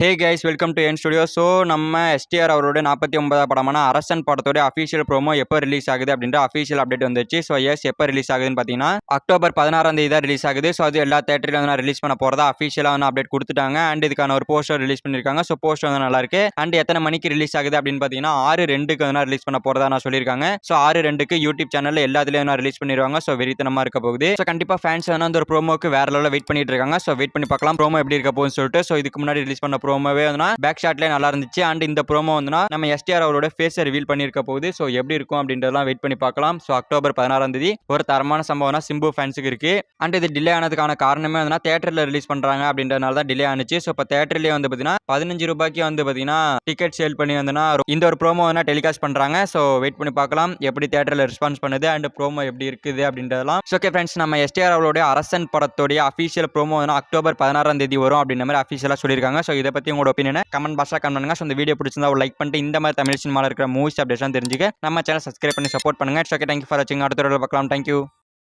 Hey guys, welcome to N studio. So நம்ம STR அவரோட 49வது படமான அரசன் படத்தோட அஃபீஷியல் ப்ரோமோ எப்போ ரிலீஸ் ஆகுது அப்படின்ற அஃபீஷியல் அப்டேட் வந்துச்சு. ஸோ எப்போ ரிலீஸ் ஆகுதுன்னு பார்த்தீங்கன்னா அக்டோபர் 16ஆம் தேதி தான் ரிலீஸ் ஆகுது. ஸோ அது எல்லா தேட்டரிலும் வந்து ரிலீஸ் பண்ண போகிறதா அஃபீஷியலாக வந்து அப்டேட் கொடுத்துட்டாங்க. அண்ட் இதுக்கான ஒரு போஸ்டர் ரிலீஸ் பண்ணியிருக்காங்க. ஸோ போஸ்டர் வந்து நல்லா இருக்கு. அண்ட் எத்தனை மணிக்கு ரிலீஸ் ஆகுது அப்படின்னு பார்த்தீங்கன்னா 6/2க்கு வந்து ரிலீஸ் பண்ண போகிறதா நான் சொல்லியிருக்காங்க. ஸோ 6/2க்கு யூடியூப் சேனலில் எல்லாத்துலேயும் ரிலீஸ் பண்ணிடுவாங்க. ஸோ வெறித்தனமாக இருக்க போகுது. ஸோ கண்டிப்பாக ஃபேன்ஸ் வந்து அந்த ஒரு ப்ரோமோக்கு வேற லெவலில் வெயிட் பண்ணிட்டு இருக்காங்க. ஸோ வெயிட் பண்ணி பார்க்கலாம் ப்ரோமோ எப்படி இருக்க போகுதுன்னு சொல்லிட்டு. ஸோ இதுக்கு முன்னாடி ரிலீஸ் பண்ண ப்ரோமோவே வந்து பேக் ஷாட்லேயே நல்லா இருந்துச்சு. அண்ட் இந்த ப்ரோமோ வந்து நம்ம எஸ்டிஆர் அவரோட ஃபேஸை ரிவீல் பண்ணியிருக்க போகுது. ஸோ எப்படி இருக்கும் அப்படின்றதெல்லாம் வெயிட் பண்ணி பார்க்கலாம். ஸோ அக்டோபர் 16ஆம் தேதி ஒரு தரமான சம்பவம்னா சிம்பு ஃபேன்ஸுக்கு இருக்கு. அண்ட் இது டிலே ஆனதுக்கான காரணமே வந்து தேட்டரில் ரிலீஸ் பண்றாங்க அப்படின்றதுனால தான் டிலே ஆனிச்சு. ஸோ இப்போ தேட்டர்லேயே வந்து பார்த்தீங்கன்னா 15 ரூபாய்க்கு வந்து பார்த்தீங்கன்னா டிக்கெட் சேல் பண்ணி வந்துன்னா இந்த ஒரு ப்ரோமோ வந்து டெலிகாஸ்ட் பண்றாங்க. ஸோ வெயிட் பண்ணி பார்க்கலாம் எப்படி தேட்டரில் ரெஸ்பான்ஸ் பண்ணுது அண்ட் ப்ரோமோ எப்படி இருக்குது அப்படின்றதெல்லாம். ஸோ ஓகே ஃப்ரெண்ட்ஸ், நம்ம எஸ்டிஆர் அவருடைய அரசன் படத்தோடைய அஃபீஷியல் ப்ரோமோ வந்து அக்டோபர் 16ஆம் தேதி வரும் அப்படின்ற மாதிரி அஃபீஷியலாக சொல்லியிருக்காங்க. ஸோ இதை பற்றி உங்களோட ஒப்பீனியனை கமெண்ட் பாக்ஸில் கமெண்ட் பண்ணுங்க. ஸோ இந்த வீடியோ பிடிச்சிருந்தா ஒரு லைக் பண்ணிட்டு இந்த மாதிரி தமிழ் சினிமாவில் இருக்கிற மூவிஸ் அப்டேட்ஸ்லாம் தெரிஞ்சுக்க நம்ம சேனல் சப்ஸ்கிரைப் பண்ணி சப்போர்ட் பண்ணுங்க. இட்ஸ் ஓகே, தேங்க்யூ ஃபார் வாட்சிங். அடுத்த வீடியோவில் பார்க்கலாம். தேங்க்யூ.